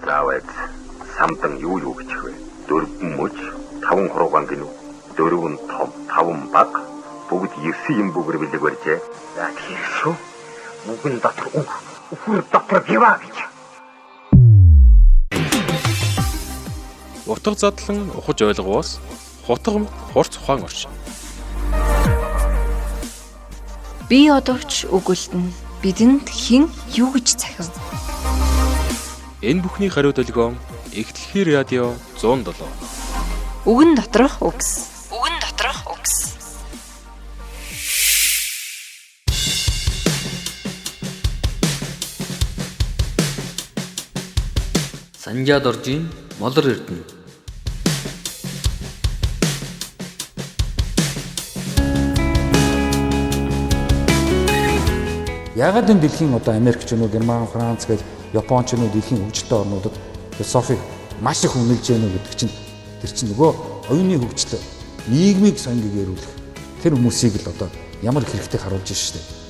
Заавал самдан юу гэж вэ? 4 мөч, 5 хуруугаан гинүү. 4 том, 5 баг. Бүгд 9 юм бүгэр бэлэг барьжээ. За тийм шүү. Үгэн дотор үхэр дотор гіваа гэж. Утга задлан ухаж ойлгоос хутгам хурц ухаан орчин. Би одовч өгүүлтэн бидэнд хэн юу гэж захив. Энэ бүхний хариу долгион их дэлхийн радио 107. Үгэн доторх үгс. Үгэн доторх үгс. Санжаад оржийн молор эрдэнэ. Яагаад энэ дэлхийн одоо Америкчнууд, Герман, Франц гэж Япончнууд дэлхийн хөгжөлтэй орнуудад философиг маш их үнэлж яана гэдэг чинь тэр чинь нөгөө оюуны хөгжил нийгмийг сонгигээрүүлэх тэр хүмүүсийг л одоо ямар их хэрэгтэй харуулж байна шүү дээ.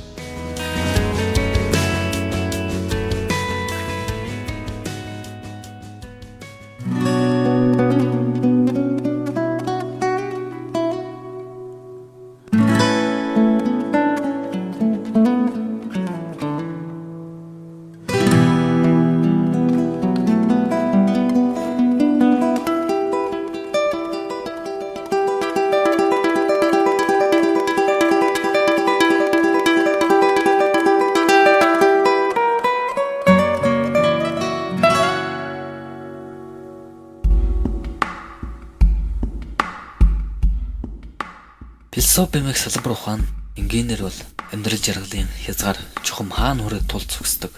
Философи мэх салбар ухаан инженер бол амьдрал жаргалын хязгаар чухам хаана хүрээ тулд зогсдог.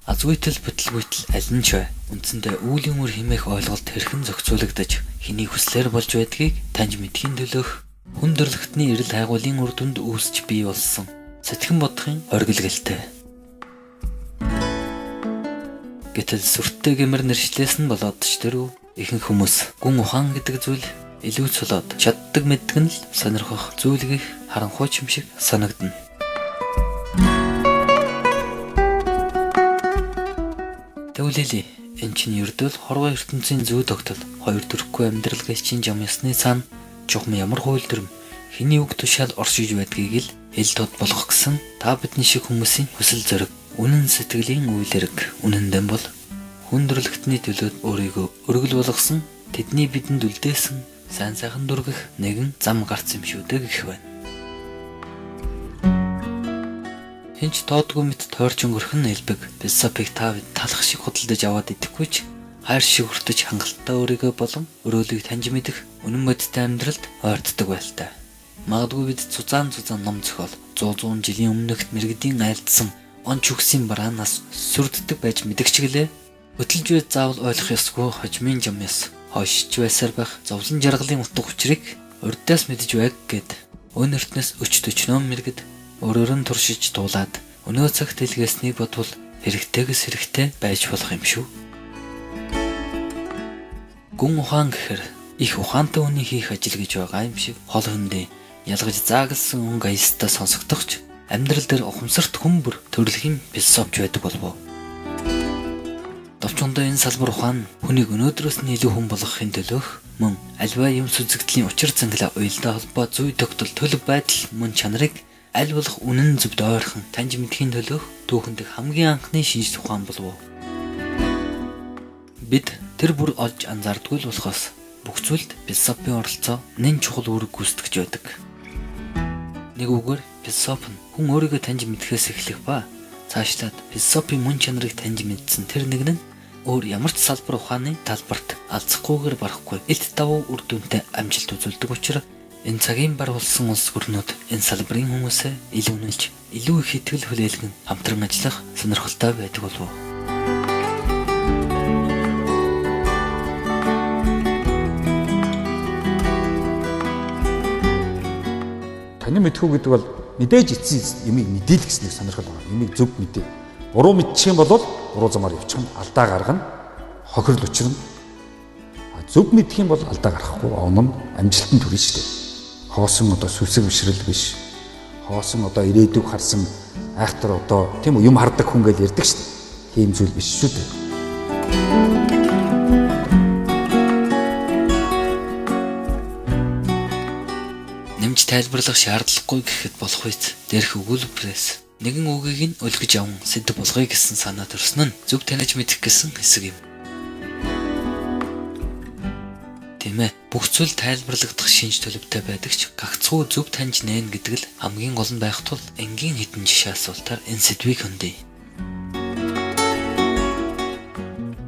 Азгүйтэл бүтлгүйтэл аль нь ч бай. Үндсэндээ үүлийн үр хэмээх ойлголт хэрхэн зохицуулагдаж хэний хүслээр болж байдгийг таньж мэдхийн төлөөх хүн төрлөختний эрэл хайгуулын үр дүнд үүсч бий болсон сэтгэн бодохын оргилгэлтэй. Гэтэл сүртэй гэмэр нэршлээс нь болоод ч тэрүү ихэнх хүмүүс гүн ухаан гэдэг зүйл илүү цолоод чаддаг мэддэг нь л сонирхох зүйлийг харанхуйч юм шиг санагдана. Тэгвэл энэ чинь ердөө хорвоо ертөнцийн зүй тогтол хоёр төрөхгүй амьдрал гэлчин жам ясны цаана чухам ямар хууль дүрм хэний үг тушаал оршиж байдгийг л эл тод болгох гэсэн та бидний шиг хүмүүсийн хүсэл зориг үнэн сэтгэлийн үйл хэрэг үнэндээ бол хүн төрлөختний төлөөд өөрийгөө өргөл болгосон тэдний бидэнд үлдээсэн сайн сайхан дүргэх нэгэн зам гарц юм шүү дээ гэх байна. Хинч тоодгүй мэт тойрч өнгөрхөн элбэг философиг тавд талах шиг худалдаж аваад идэхгүй ч хайр шиг хүртэж хангалттай өөрийгөө болон өрөөлийг таньж мэдэх үнэн бодиттой амьдралд ойртдог байлтай. Магадгүй бид цузаан ном зохиол 100 жилийн өмнөхд мэрэгдийн айлдсан онч үгсийн бараанаас сүрддэг байж мэдгч гэлээ. Хөтөлж бай заавал ойлгох ёсгүй хожмын жам яс. Хойшиж байсаар байх зовлон жаргалын утга учирыг урдаас мэдэж байг гэд өн ертнээс өч төчнөө мэрэгд өөрөөр нь туршиж дуулаад өнөө цагт хэлгээснийг бодвол хэрэгтэйгээс хэрэгтэй байж болох юм шүү. Гүн ухаан гэхэр их ухаантай хүний хийх ажил гэж байгаа юм шиг хол хөндөө ялгаж заагалсан өнгө аястай сонсогдохч амьдрал дээр ухамсарт хүмүүр төрөлхийн философч байдаг болов. Товчондоо энэ салбар ухаан хүнийг өнөөдрөөс нь илүү хүн болгохын төлөөх мөн альва юм сүзэгдлийн учир зангалаа уялдаа холбоо зүй тогтол төлөв байдал мөн чанарыг аль болох үнэн зөвд ойрхон таньж мэдхийн төлөөх түүхэнд хамгийн анхны шинжлэх ухаан болов. Бид тэр бүр олж анзаардгүй л болохоос бүх зүйлд философийн оролцоо нэн чухал үүрэг гүйцэтгэж байдаг. Нэг үгээр философи нь хүн өөрийгөө таньж мэдхээс эхлэх ба цаашлаад философийн мөн чанарыг таньж мэдсэн тэр нэгэн нь өөр ямар ч салбар ухааны талбарт алцахгүйгээр барахгүй эд давуу үр дүнтэй амжилт үзүүлдэг учраас энэ цагийн бар болсон улс орнууд энэ салбарын хүмүүсээ илүү нэлж илүү их итгэл хүлээлгэн хамтран ажиллах сонирхолтой байдаг болов. Таны мэдхүү гэдэг бол мэдээж эцсийн юмыг мэдээлэх гэсэн сонирхол байна. Юмыг зөв мэдээ. Буруу мэдчих юм бол буруу замаар явчих нь алдаа гаргана, хохирол учрна. Зөв мэдэх юм бол алдаа гарахгүй онно амжилтанд хүрнэ шүү дээ. Хоосон одоо сүсэг бишрэл биш. Хоосон одоо ирээдүг харсан айхтар одоо тийм үү юм хардаг хүн гэж ярьдаг шүү дээ. Тийм зүйл биш шүү дээ. тайлбарлах шаардлагагүй гэхэд болох биз. Дээрх өгүүлбэрээс нэгэн үгийг нь өлгөж аван сэдв болгоё гэсэн санаа төрсөн нь зөв таних мэдэх гэсэн хэсэг юм. Тиймээ бүх зүйл тайлбарлагдах шинж төлөвтэй байдаг ч гагцхүү зөв таньж нээн гэдэг л хамгийн гол нь байх тул энгийн хэдэн жишээ асуултаар энэ сэдвийг хөндөе.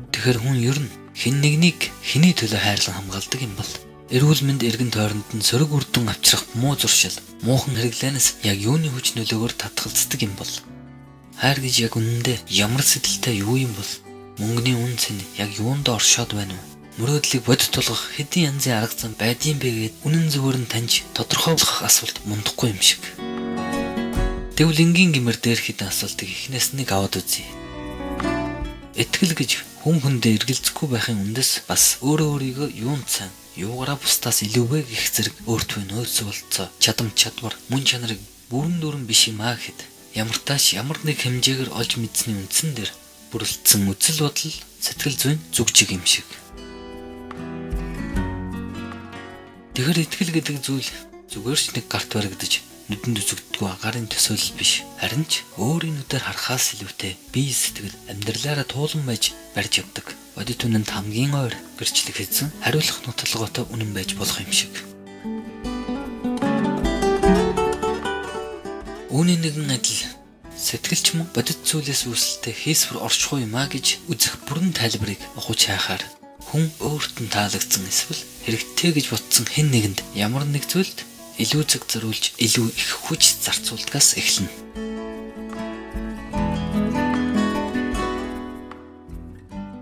Тэгэхээр хүн ер нь хэн нэгнийг хэний төлөө хайрлан хамгаалдаг юм бол эрүүл мэнд эргэн тойронд нь сөрөг үрдэн авчрах муу зуршил, муухан хэрэглэнээс яг юуны хүч нөлөөгөөр татгалздаг юм бол хайр гэж яг үнэндээ ямар сэдэлтэй юу юм бол мөнгөний үн цэн яг юунд оршоод байна вэ? Мөрөөдлийг бодит тулгах хэдийн янзын арга зам байдсан бэ гэд үнэн зөвөр нь таньж тодорхойлох асуулт мундахгүй юм шиг. Тэгвэл энгийн гимэр дээр хэдэн асуултыг эхнээс нэг аваад үзье. Итгэл гэж хүн хүндээ эргэлзэхгүй байхын үндэс бас өөрийгөө юунд сайн, юугаараа бусдаас илүүвэ гэх зэрэг өөртөө нөөц болцоо, чадамж чадвар, мөн чанарыг бүрэн дүүрэн биш юм аа гэхэд ямартааш ямар нэг хэмжээгээр олж мэдсэний үндсэн дээр бүрэлдсэн үзэл бодол, сэтгэл зүйн зүгжиг юм шиг. Тэгэхээр итгэл гэдэг зүйл зүгээр ч нэг гарт баригдаж нүдэнд үзэгддэггүй агаарын төсөөлөл биш. Харин ч өөрийн нүдээр харахаас илүүтэй бие сэтгэл амьдралаараа туулан байж барьж явдаг. Бодит үнэнд хамгийн ойр гэрчлэг хийсэн хариулах нотолгоотой үнэн байж болох юм шиг. Үүний нэгэн адил сэтгэлч мөн бодит зүйлээс үүсэлтэй хийсвэр оршихуй юм а гэж үзэх бүрэн тайлбарыг ухаж хайхаар хүн өөрт нь таалагдсан эсвэл хэрэгтэй гэж бодсон хэн нэгэнд ямар нэг зүйлд илүү цаг зориулж илүү их хүч зарцуулдгаас эхэлнэ.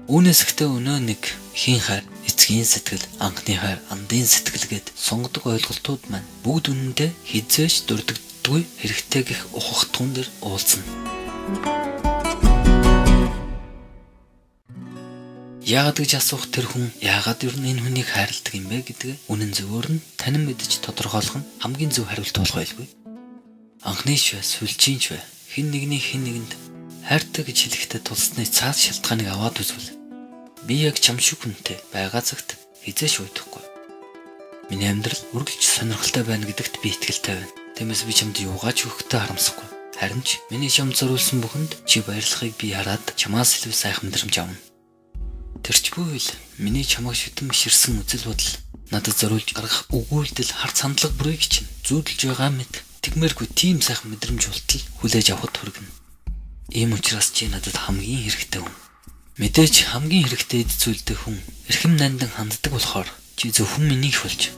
Үүнээс ихтэй өнөө нэг хийн хайр, эцгийн сэтгэл, анхны хайр, андын сэтгэл гэд сонгодог ойлголтууд маань бүгд үнэндээ хизээч дурддаггүй хэрэгтэй гэх ухах тун дээр уулзна. Яагаад гэж асуух тэр хүн яагаад ер нь энэ хүнийг хайрладаг юм бэ гэдгээ үнэн зөвөр нь танин мэдж тодорхойлох нь хамгийн зөв хариулт болох байлгүй. Анхныш вэ, сүлжийнч вэ, хэн нэгэнд хайртай гэж хэлэхдээ тулсны цаас шалтгааныг аваад үзвэл би яг чам шиг хүнтэй байгаа цагт хизээш уйдахгүй. Миний амьдрал үргэлж сонирхолтой байна гэдэгт би итгэлтэй байна. Тиймээс би чамд юугаач өгөхдөө харамсахгүй. Харин ч миний чамд зориулсан бүхэнд чи баярлахыг би хараад чамаас илүү сайхан мэдрэмж авна. Тэрчгүй л миний чамайг шүтэн биширсэн үзэл бодол надад зориулж гаргах өгүүлдэл харц хандлага бүрийг чинь зүүдэлж байгаа мэт тэгмээргүй тийм сайхан мэдрэмж болтол хүлээж авахд хүргэнэ. Ийм учраас чи надад хамгийн хэрэгтэй хүн. Мэдээж хамгийн хэрэгтэй эд зүйлдээ хүн эрхэм нандан ханддаг болохоор чи зөвхөн минийх болж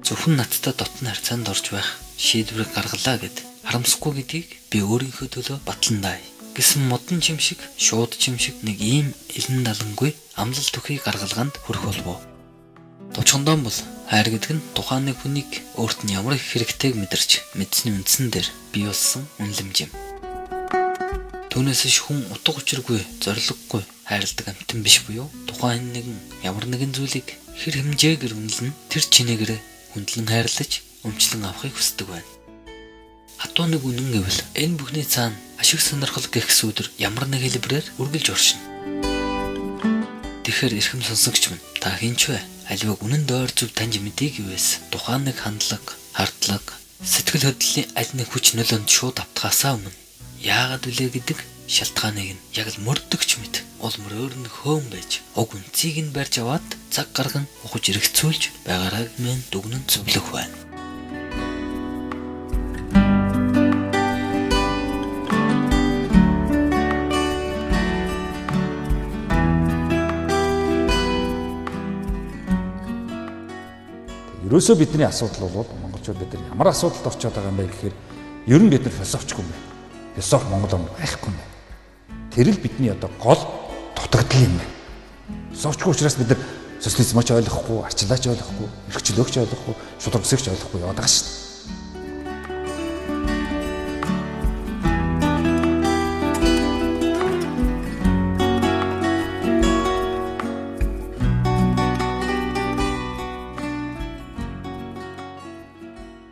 зөвхөн надтай дотн харьцаанд орж байх шийдвэрийг гаргалаа гэд харамсахгүй гэдгийг би өөрийнхөө төлөө батландаа гэсэн модон чим шиг, шууд чим шиг нэг ийм элен далангүй амлал түхий гаргалгаанд хүрэх болов. Товчхондоо бол хайр гэдэг нь тухайн нэг хүнийг өөрт нь ямар их хэрэгтэйг мэдэрч мэдсэний үндсэн дээр бий болсон үнэлэмж юм. Түүнээс хүн утга учиргүй, зориггүй хайрладаг амтан биш буюу тухайн нэгэн ямар нэгэн зүйлийг хэр хэмжээгээр үнэлнэ тэр чинээгээр хүндлэн хайрлаж өмчлөн авахыг хүсдэг байна. Хатуу нэг үнэн гэвэл энэ бүхний цаана ашиг сонирхол гэх сүудэр ямар нэг хэлбэрээр үргэлж оршино. Тэгэхээр эрхэм сонсогч минь та хинч вэ? Аливаа үнэн доор зөв таньж мэдээ гэвээс тухайн нэг хандлага, хардлага, сэтгэл хөдлөлийн аль нэг хүч нөлөөнд шууд автгаасаа өмнө яагаад үлээ гэдэг шалтгааныг нь яг л мөрдөгч мэт улмөр өөр нэг хөөн байж уг үнцийг нь барьж аваад цаг гарган ухаж эргэцүүлж байгаараа мэн дүгнэн зөвлөх байна. Ерөөсөө бидний асуудал бол монголчууд бид нар ямар асуудалд орчод байгаа юм бэ гэхээр ер нь бид нар философчгүй юм байна. Философи Монгол ам байхгүй юм байна. Тэр л бидний одоо гол дутагдал юм байна. Философчгүй учраас бид нар социализмч ойлгохгүй, арчлаач ойлгохгүй, эрхчлөөгч ойлгохгүй, шударгасэгч ойлгохгүй яваад байгаа шүү дээ.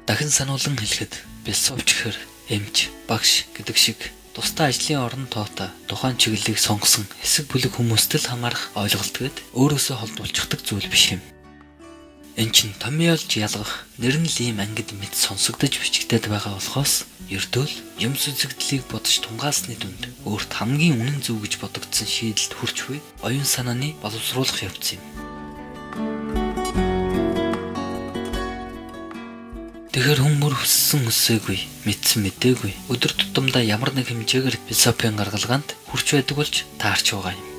Дахин сануулan хэлэхэд философч гэхэр эмч, багш гэдэг шиг тусдаа ажлын орон тоотоо тухайн чиглэлийг сонгосон хэсэг бүлэг хүмүүст л хамаарах ойлголт гээд өөрөөсөө холдуулчихдаг зүйл биш юм. Энэ чинь томьёолж ялгах нэр нь л ийм ангид мэд сонсогдож бичигдээд байгаа болохоос ердөөл юм сүзэгдлийг бодож тунгаасны дүнд өөрт хамгийн үнэн зөв гэж бодогдсон шийдэлд хүрч буй оюун санааны боловсруулах явц юм. Тэгэхээр хүмүүр хүссэн хүсээгүй, мэдсэн мэдээгүй өдөр тутамдаа ямар нэг хэмжээгээр философийн гаргалгаанд хүрч байдаг болж таарч байгаа юм.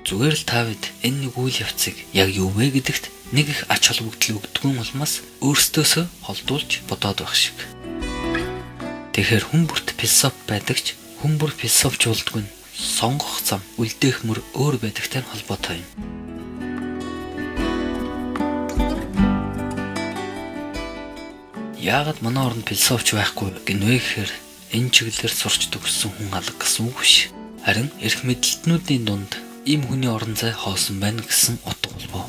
Зүгээр л та бид энэ нэг үйл явцыг яг юу вэ гэдэгт нэг их ач холбогдол өгдөггүй улмаас өөрсдөөсөө холдуулж бодоод байх шиг. Тэгэхээр хүн бүрт философи байдагч хүн бүр философч болдгүй нь сонгох зам үлдээх мөр өөр байдагтай холбоотой юм. Яагаад манай оронд философч байхгүй гинвэ гэхээр энэ чиглэлээр сурч төгссөн хүн алга гэсэн үг биш. Харин эрх мэдлэлтнүүдийн дунд ийм хүний орон зай хоосон байна гэсэн утга болов.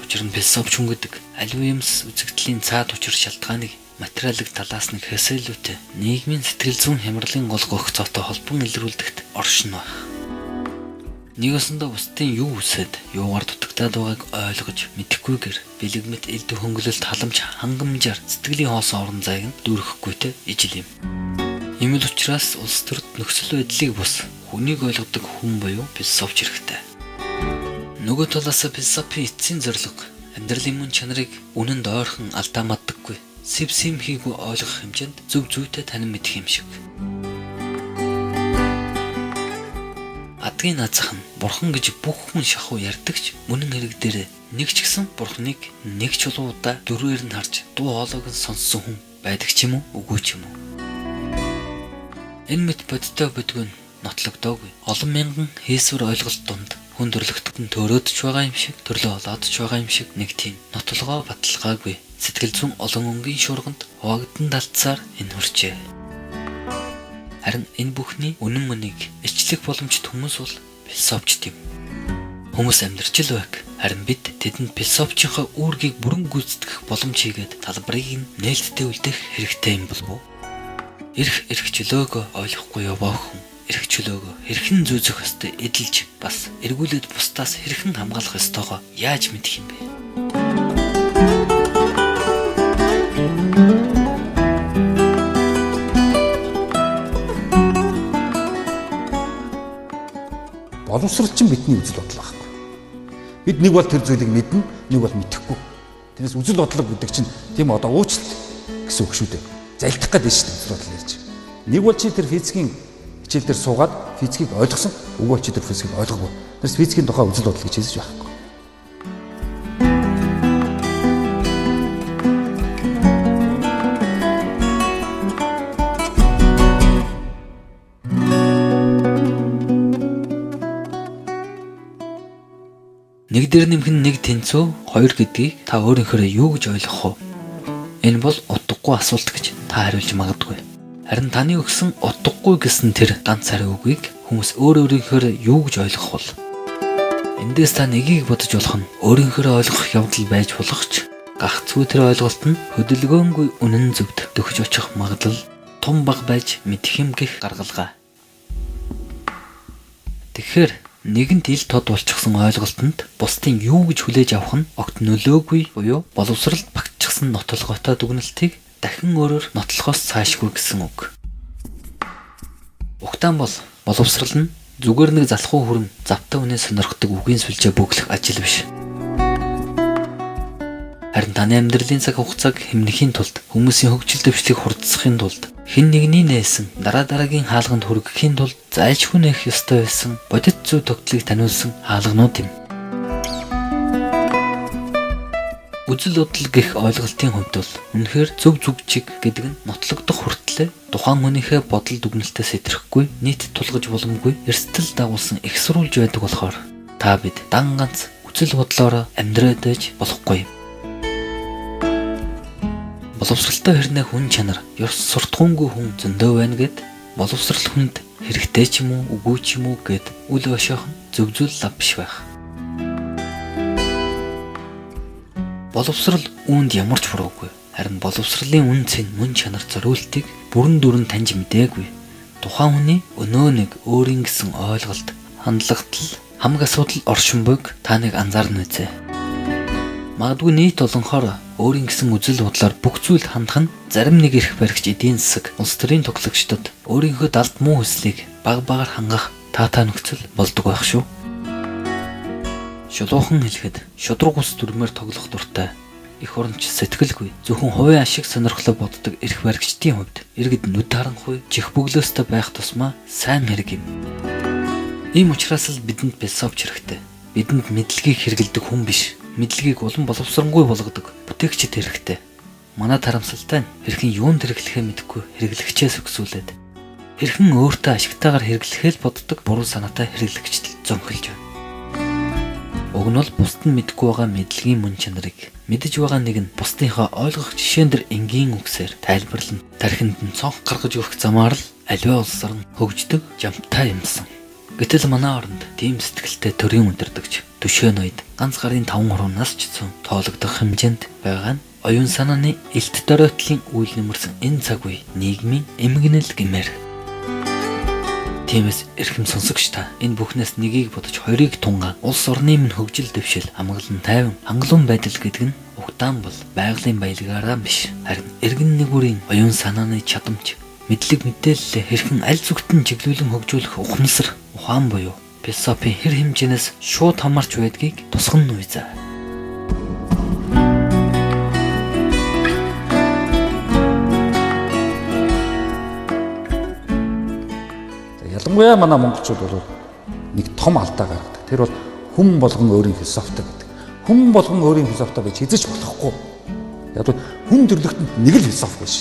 Учир нь философч хүн гэдэг аливаа юмс үзэгдлийн цаад учир шалтгааныг материалын талаас нь хэсэлүүтэй нийгмийн сэтгэл зүйн хямралын гол гогцоотой холбон илрүүлдэгт оршин байх. Нэг өсөндөө бусдын юу үсэд юугаар дутагтаад байгааг ойлгож мэдэхгүйгээр бэлэгмэт элд хөнгөлөлт халамж хангамжаар сэтгэлийн хоосон орон зайг нь дүүрэхгүйтэй ижил юм. Ийм л учраас улс төрд нөхцөл байдлыг бус хүнийг ойлгодог хүн буюу философч хэрэгтэй. Нөгөө талаас философийн эцсийн зорилго амьдралын мөн чанарыг үнэнд ойрхон алдаа маддаггүй сэвсэм хийгүй ойлгох хэмжээнд зөв зүйтэй танин мэдэх юм шиг. Адгийн наазах нь бурхан гэж бүх хүн шахуу ярьдагч мөнэн хэрэг дээр нэг ч гэсэн бурханыг нэг чулуудаа дөрвөөр нь харж дуу хоолойг нь сонссон хүн байдаг ч юм уу үгүй ч юм уу. Энэ мэт бодтой бодгүй нотлогдоогүй олон мянган хийсвэр ойлголт дунд хүн төрлөختөнд төрөөдж байгаа юм шиг төрлөө олоодж байгаа юм шиг нэг тийм нотлогоо баталгаагүй сэтгэл зүйн олон өнгийн шуурганд хуваагдсан далцаар энэ хүрчээ. Харин энэ бүхний үнэн мөнийг илчлэх боломжит хүмүүс бол философчд юм. Хүмүүс амьдарч л байг. Харин бид тэдэнд философчийнхаа үүргийг бүрэн гүйцэтгэх боломж хийгээд талбарыг нь нээлттэй үлдээх хэрэгтэй юм болов уу? Эрх чөлөөгөө ойлгохгүй яваа хүн эрх чөлөөгөө хэрхэн зүүцэх ёстой эдэлж бас эргүүлээд бусдаас хэрхэн хамгаалах ёстойгоо яаж мэдэх юм бэ? Боловсрал чинь бидний үзэл бодол байхгүй. Бид нэг бол тэр зүйлийг мэднэ, нэг бол мэдэхгүй. Тэрнээс үзэл бодлого гэдэг чинь тийм одоо уучлалт гэсэн үг шүү дээ. Залдах гэдэг шүү дээ үзэл бодол ярьж. Нэг бол чи тэр физикийн хичээл дээр суугаад физикийг ойлгосон, үг бол чи тэр физикийг ойлгоогүй. Тэрс физикийн тухай үзэл бодол гэж хэлж байхгүй. Нэг дээр нэмхэн нэг тэнцүү хоёр гэдгийг та өөрийнхөө юу гэж ойлгох вэ? Энэ бол утгагүй асуулт гэж та хариулж магадгүй. Харин таны өгсөн утгагүй гэсэн тэр ганц хариу үгийг хүмүүс өөрийнхөө юу гэж ойлгох вэ? Эндээс та нэгийг бодож болох нь өөрийнхөө ойлгох явдал байж болох ч гагцгүй тэр ойлголт нь хөдөлгөөнгүй үнэн зөвд төгөж очих магадлал том бага байж мэдэх юм гэх гаргалгаа. Тэгэхээр нэгэнт ил тод болчихсон ойлголтод бусдын юу гэж хүлээж авах нь огт нөлөөгүй буюу боловсралд багтчихсан нотлоготой дүгнэлтийг дахин өөрөөр нотлохоос цаашгүй гэсэн үг. Угтаан бол боловсрал нь зүгээр нэг залхуу хүрэн завтай үнэ сонирхдаг үгийн сүлжээ бүглэх ажил биш. Харин таны амьдралын цаг хугацааг хэмнэхийн тулд хүмүүсийн хөгжил дэвшлиг хурдсахын тулд хэн нэгний нээсэн дараагийн хаалганд хүргэхийн тулд зайлшгүй нэх ёстой байсан бодит зүй тогтолыг таниулсан хаалганууд юм. Үзэл бодол гэх ойлголтын хувьд бол үнэхээр зөв зүгчиг гэдэг нь нотлогдох хүртлээр тухайн хүнийхээ бодол дүгнэлтээс сэтрэхгүй нийт тулгаж боломгүй эрсдэл дагуулсан их сурвалж байдаг болохоор та бид дан ганц үзэл бодлоор амьдраад байж болохгүй юм. Боловсралтай хэрнээ хүн чанар ёс суртахуунгүй хүн зөндөө байна гэд боловсрал хүнд хэрэгтэй ч юм уу үгүй ч юм уу гэд үл өшөөх зөв зүйл лав биш байх. Боловсрал үүнд ямар ч буруугүй. Харин боловсролын үн цэн мөн чанар зориултыг бүрэн дүрэн таньж мэдээгүй. Тухайн хүний өнөө нэг өөрийн гэсэн ойлголт, хандлагатал, хамаг асуудал оршин буйг та нэг анзаарна үзье. Магадгүй нийт олонхоор өөрийн гэсэн үзэл бодлоор бүх зүйлд хандах нь зарим нэг эрх баригч эдийн засаг, улс төрийн тоглогчдод өөрийнхөө далд муу хүслийг баг багаар хангах таатай нөхцөл болдог байх шүү. Шулуухан хэлэхэд шудраг ус дүрмээр тоглох дуртай эх оронч сэтгэлгүй зөвхөн хувийн ашиг сонирхлоо боддог эрх баригчдын хувьд иргэд нүд харанхуй чих бөглөөстэй байх тусмаа сайн хэрэг юм. Ийм учраас л бидэнд философч хэрэгтэй. Бидэнд мэдлэгийг хэрэгэлдэг хүн биш, мэдлэгийг улам боловсронгүй болгодог бүтээгчд хэрэгтэй. Манай тарамсалтай нь хэрхэн юунд хэрэглэхээ мэдэхгүй хэрэглэгчээс өксүүлээд хэрхэн өөртөө ашигтайгаар хэрэглэхээ л боддог буруу санаатай хэрэглэгчд зөнхөлж байна. Уг нь бол бусд нь мэдгүй байгаа мэдлэгийн мөн чанарыг мэдэж байгаа нэг нь бусдынхаа ойлгох жишээн дээр энгийн үгсээр тайлбарлан тархинд нь цонх гаргаж өгөх замаар л аливаа улсаар нь хөгждөг жамтай юмсан. Гэтэл манай оронд тийм сэтгэлтэй төрийн удирдагч төшөө ноёд ганц гарын 5%-аас ч зүүн тоологдох хэмжээнд байгаа нь оюун санааны элт доройтлын үйл нэмэрсэн энэ цаг үе нийгмийн эмгэнэл гэмээр. Тиймээс эрхэм сонсогч та энэ бүхнээс нэгийг бодож хоёрыг тунгаан улс орны минь хөгжил дэвшил амгалан тайван хангалуун байдал гэдэг нь угтаан бол байгалийн баялагаараа биш харин эргэн нэгүрийн оюун санааны чадамж мэдлэг мэдээлэлээ хэрхэн аль зүгтэн чиглүүлэн хөгжүүлэх ухамсар ухаан буюу философийн хэр хэмжээнээс шууд хамаарч байдгийг тусган нуйзаа. Ялангуяа манай монголчууд бол нэг том алдаа гаргадаг. Тэр бол хүн болгон өөрийн философитой гэдэг. Хүн болгон өөрийн философитой байж хэзэж болохгүй. Яг бол хүн төрлөختөнд нэг л философи биш.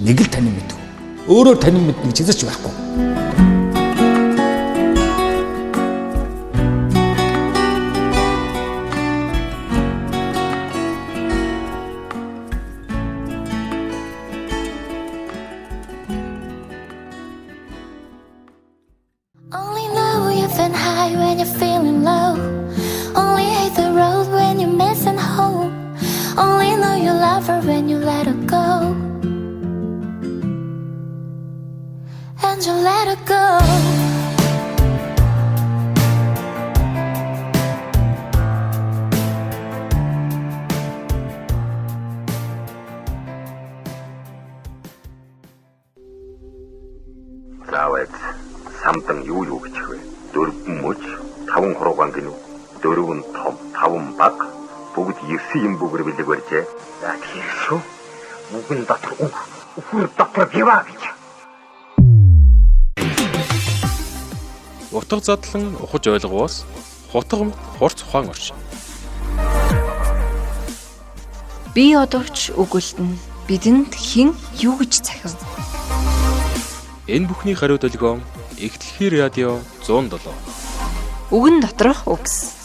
Нэг л танин мэдв. Өөрөөр танин мэднийг хэзэж байхгүй. Only know you've been high when you're feeling low. Only hate the road when you're missing home. Only know you love her when you let her go. And you let her go. Заавал самтан юу гэж вэ? 4 мөч, 5 хуруугаан гинүү. 4 нь том, 5 баг. Бүгд 9 юм бүгэр билэг барьжээ. Яа тийшүү? Бүгэн дотор үхэр дотор биваа гэж. Утга задлан ухаж ойлгоос хутга хурц ухаан орчин. Би одовч үгэлтэн бидэнд хэн юу гэж захив? Энэ бүхний хариу долгион Эхлэхий радио 107. Үгэн доторх үгс.